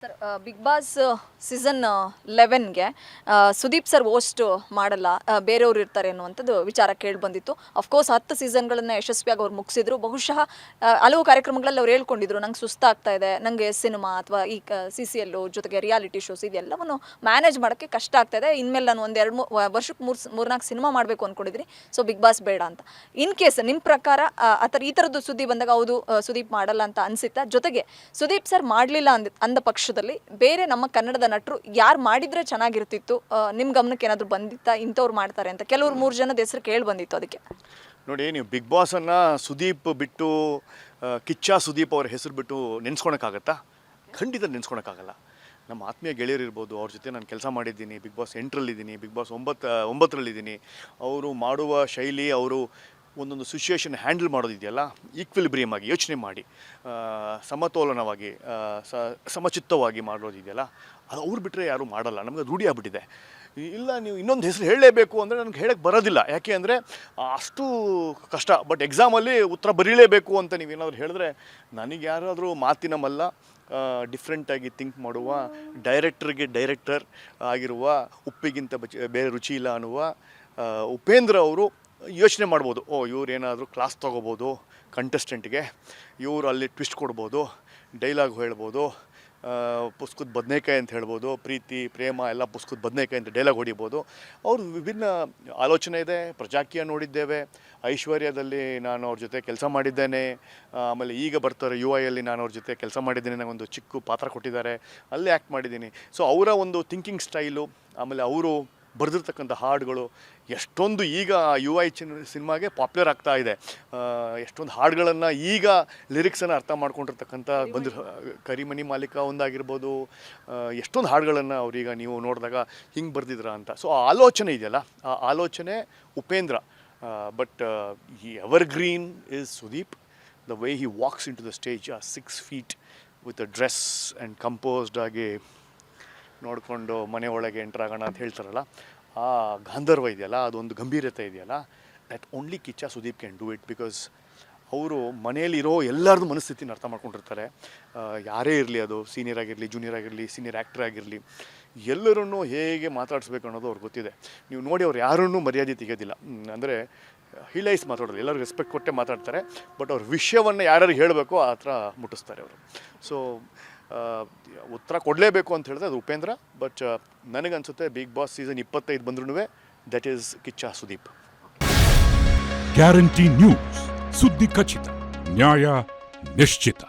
Sir Big Boss season 11ಗೆ Sudeep sir host ಮಾಡಲ್ಲ, ಬೇರೆಯವರು ಇರ್ತಾರೆ ಅನ್ನುವಂಥದ್ದು ವಿಚಾರ ಕೇಳಿ ಬಂದಿತ್ತು. ಅಫ್ಕೋರ್ಸ್ 10 ಸೀಸನ್ಗಳನ್ನು ಯಶಸ್ವಿಯಾಗಿ ಅವ್ರು ಮುಗಿಸಿದ್ರು. ಬಹುಶಃ ಹಲವು ಕಾರ್ಯಕ್ರಮಗಳಲ್ಲಿ ಅವ್ರು ಹೇಳ್ಕೊಂಡಿದ್ರು, ನಂಗೆ ಸುಸ್ತಾಗ್ತಾ ಇದೆ, ನನಗೆ ಸಿನಿಮಾ ಅಥವಾ ಈ CCL ಜೊತೆಗೆ ರಿಯಾಲಿಟಿ ಶೋಸ್ ಇದೆಲ್ಲವನ್ನು ಮ್ಯಾನೇಜ್ ಮಾಡೋಕ್ಕೆ ಕಷ್ಟ ಆಗ್ತಾ ಇದೆ. ಇನ್ಮೇಲೆ ನಾನು ಒಂದು 2-3 ವರ್ಷಕ್ಕೆ 3-4 ಸಿನಿಮಾ ಮಾಡಬೇಕು ಅಂದ್ಕೊಂಡಿದ್ದೀನಿ, ಸೊ ಬಿಗ್ ಬಾಸ್ ಬೇಡ ಅಂತ. ಇನ್ ಕೇಸ್ ನಿಮ್ಮ ಪ್ರಕಾರ ಈ ಥರದ್ದು ಸುದ್ದಿ ಬಂದಾಗ ಹೌದು ಸುದೀಪ್ ಮಾಡಲ್ಲ ಅಂತ ಅನಿಸುತ್ತಾ? ಜೊತೆಗೆ ಸುದೀಪ್ ಸರ್ ಮಾಡಲಿಲ್ಲ ಅಂದ ಪಕ್ಷದಲ್ಲಿ ಬೇರೆ ನಮ್ಮ ಕನ್ನಡದ ನಟರು ಯಾರು ಮಾಡಿದ್ರೆ ಚೆನ್ನಾಗಿರ್ತಿತ್ತು, ನಿಮ್ಮ ಗಮನಕ್ಕೆ ಏನಾದರೂ ಬಂದಿತ್ತಾ ಇಂಥವ್ರು ಮಾಡ್ತಾರೆ ಅಂತ? ಕೆಲವರು 3 ಜನದ ಹೆಸರು ಕೇಳಿ ಬಂದಿತ್ತು. ಅದಕ್ಕೆ ನೋಡಿ, ನೀವು ಬಿಗ್ ಬಾಸನ್ನು ಸುದೀಪ್ ಬಿಟ್ಟು ಕಿಚ್ಚ ಸುದೀಪ್ ಅವ್ರ ಹೆಸರು ಬಿಟ್ಟು ನೆನೆಸ್ಕೊಳಕ್ಕಾಗತ್ತಾ? ಖಂಡಿತ ನೆನೆಸ್ಕೊಳಕ್ಕಾಗಲ್ಲ. ನಮ್ಮ ಆತ್ಮೀಯ ಗೆಳೆಯರಿರ್ಬೋದು, ಅವ್ರ ಜೊತೆ ನಾನು ಕೆಲಸ ಮಾಡಿದ್ದೀನಿ. ಬಿಗ್ ಬಾಸ್ 8ರಲ್ಲಿದ್ದೀನಿ, ಬಿಗ್ ಬಾಸ್ 9ರಲ್ಲಿದ್ದೀನಿ. ಅವರು ಮಾಡುವ ಶೈಲಿ, ಅವರು ಒಂದೊಂದು ಸಿಚುವೇಶನ್ ಹ್ಯಾಂಡಲ್ ಮಾಡೋದಿದೆಯಲ್ಲ, ಈಕ್ವಿಲಿಬ್ರಿಯಮ್ ಆಗಿ ಯೋಚನೆ ಮಾಡಿ, ಸಮತೋಲನವಾಗಿ, ಸಮಚಿತ್ತವಾಗಿ ಮಾಡೋದಿದೆಯಲ್ಲ, ಅದು ಅವ್ರು ಬಿಟ್ಟರೆ ಯಾರೂ ಮಾಡಲ್ಲ. ನಮಗೆ ರೂಢಿ ಆಗ್ಬಿಟ್ಟಿದೆ. ಇಲ್ಲ, ನೀವು ಇನ್ನೊಂದು ಹೆಸರು ಹೇಳಲೇಬೇಕು ಅಂದರೆ ನನಗೆ ಹೇಳಕ್ಕೆ ಬರೋದಿಲ್ಲ. ಯಾಕೆ ಅಂದರೆ ಅಷ್ಟು ಕಷ್ಟ. ಬಟ್ ಎಕ್ಸಾಮಲ್ಲಿ ಉತ್ತರ ಬರೀಲೇಬೇಕು ಅಂತ ನೀವೇನಾದರೂ ಹೇಳಿದ್ರೆ, ನನಗೆ ಯಾರಾದರೂ ಮಾತಿನ ಮಲ್ಲ, ಡಿಫ್ರೆಂಟಾಗಿ ಥಿಂಕ್ ಮಾಡುವ, ಡೈರೆಕ್ಟರ್ಗೆ ಡೈರೆಕ್ಟರ್ ಆಗಿರುವ, ಉಪ್ಪಿಗಿಂತ ಬೇರೆ ರುಚಿ ಇಲ್ಲ ಅನ್ನುವ ಉಪೇಂದ್ರ ಅವರು ಯೋಚನೆ ಮಾಡ್ಬೋದು. ಇವ್ರು ಏನಾದರೂ ಕ್ಲಾಸ್ ತೊಗೋಬೋದು ಕಂಟೆಸ್ಟೆಂಟ್ಗೆ, ಇವರು ಅಲ್ಲಿ ಟ್ವಿಸ್ಟ್ ಕೊಡ್ಬೋದು, ಡೈಲಾಗ್ ಹೇಳ್ಬೋದು, ಪುಸ್ತಕದ ಬದನೇಕಾಯಿ ಅಂತ ಹೇಳ್ಬೋದು, ಪ್ರೀತಿ ಪ್ರೇಮ ಎಲ್ಲ ಪುಸ್ತಕದ ಬದನೇಕಾಯಿ ಅಂತ ಡೈಲಾಗ್ ಹೊಡಿಬೋದು. ಅವರು ವಿಭಿನ್ನ ಆಲೋಚನೆ ಇದೆ. ಪ್ರಜಾಕೀಯ ನೋಡಿದ್ದೇವೆ, ಐಶ್ವರ್ಯದಲ್ಲಿ ನಾನು ಅವ್ರ ಜೊತೆ ಕೆಲಸ ಮಾಡಿದ್ದೇನೆ. ಆಮೇಲೆ ಈಗ ಬರ್ತಾರೆ UI ನಾನು ಅವ್ರ ಜೊತೆ ಕೆಲಸ ಮಾಡಿದ್ದೀನಿ, ನನಗೊಂದು ಚಿಕ್ಕ ಪಾತ್ರ ಕೊಟ್ಟಿದ್ದಾರೆ, ಅಲ್ಲೇ ಆ್ಯಕ್ಟ್ ಮಾಡಿದ್ದೀನಿ. ಸೊ ಅವರ ಒಂದು ಥಿಂಕಿಂಗ್ ಸ್ಟೈಲು, ಆಮೇಲೆ ಅವರು ಬರೆದಿರ್ತಕ್ಕಂಥ ಹಾಡುಗಳು ಎಷ್ಟೊಂದು ಈಗ UI ಸಿನಿಮಾಗೆ ಪಾಪ್ಯುಲರ್ ಆಗ್ತಾ ಇದೆ. ಎಷ್ಟೊಂದು ಹಾಡುಗಳನ್ನು ಈಗ ಲಿರಿಕ್ಸನ್ನು ಅರ್ಥ ಮಾಡ್ಕೊಂಡಿರ್ತಕ್ಕಂಥ ಕರಿಮನಿ ಮಾಲೀಕ ಒಂದಾಗಿರ್ಬೋದು, ಎಷ್ಟೊಂದು ಹಾಡುಗಳನ್ನು ಅವ್ರೀಗ ನೀವು ನೋಡಿದಾಗ ಹಿಂಗೆ ಬರೆದಿದ್ರ ಅಂತ. ಸೊ ಆ ಆಲೋಚನೆ ಇದೆಯಲ್ಲ, ಆ ಆಲೋಚನೆ ಉಪೇಂದ್ರ. ಬಟ್ ಈ evergreen is Sudeep. The way he walks into the stage, 6 feet with a dress and composed ಆಗಿ ನೋಡಿಕೊಂಡು ಮನೆ ಒಳಗೆ ಎಂಟ್ರಾಗೋಣ ಅಂತ ಹೇಳ್ತಾರಲ್ಲ, ಆ ಗಾಂಧರ್ವ ಇದೆಯಲ್ಲ, ಅದೊಂದು ಗಂಭೀರತೆ ಇದೆಯಲ್ಲ, that only Kichcha Sudeep can do it. Because ಅವರು ಮನೆಯಲ್ಲಿರೋ ಎಲ್ಲರದ್ದು ಮನಸ್ಥಿತಿನ ಅರ್ಥ ಮಾಡ್ಕೊಂಡಿರ್ತಾರೆ. ಯಾರೇ ಇರಲಿ, ಅದು ಸೀನಿಯರ್ ಆಗಿರಲಿ, ಜೂನಿಯರ್ ಆಗಿರಲಿ, ಸೀನಿಯರ್ ಆ್ಯಕ್ಟರ್ ಆಗಿರಲಿ, ಎಲ್ಲರನ್ನೂ ಹೇಗೆ ಮಾತಾಡಿಸ್ಬೇಕು ಅನ್ನೋದು ಅವ್ರಿಗೆ ಗೊತ್ತಿದೆ. ನೀವು ನೋಡಿ, ಅವ್ರು ಯಾರನ್ನೂ ಮರ್ಯಾದೆ ತೆಗೆಯೋದಿಲ್ಲ. ಅಂದರೆ ಹಿಲೈಸ್ ಮಾತಾಡೋದು, ಎಲ್ಲರೂ ರೆಸ್ಪೆಕ್ಟ್ ಕೊಟ್ಟೆ ಮಾತಾಡ್ತಾರೆ. ಬಟ್ ಅವ್ರ ವಿಷಯವನ್ನು ಯಾರ್ಯಾರು ಹೇಳಬೇಕು ಆ ಥರ ಮುಟ್ಟಿಸ್ತಾರೆ ಅವರು. ಸೊ ಉತ್ತರ ಕೊಡಲೇಬೇಕು ಅಂತ ಹೇಳಿದ್ರೆ ಅದು ಉಪೇಂದ್ರ. ಬಟ್ ನನಗನ್ಸುತ್ತೆ ಬಿಗ್ ಬಾಸ್ ಸೀಸನ್ 25 ಬಂದ್ರೂ that is Kichcha Sudeep. Guarantee news, ಸುದ್ದಿ ಖಚಿತ, ನ್ಯಾಯ ನಿಶ್ಚಿತ.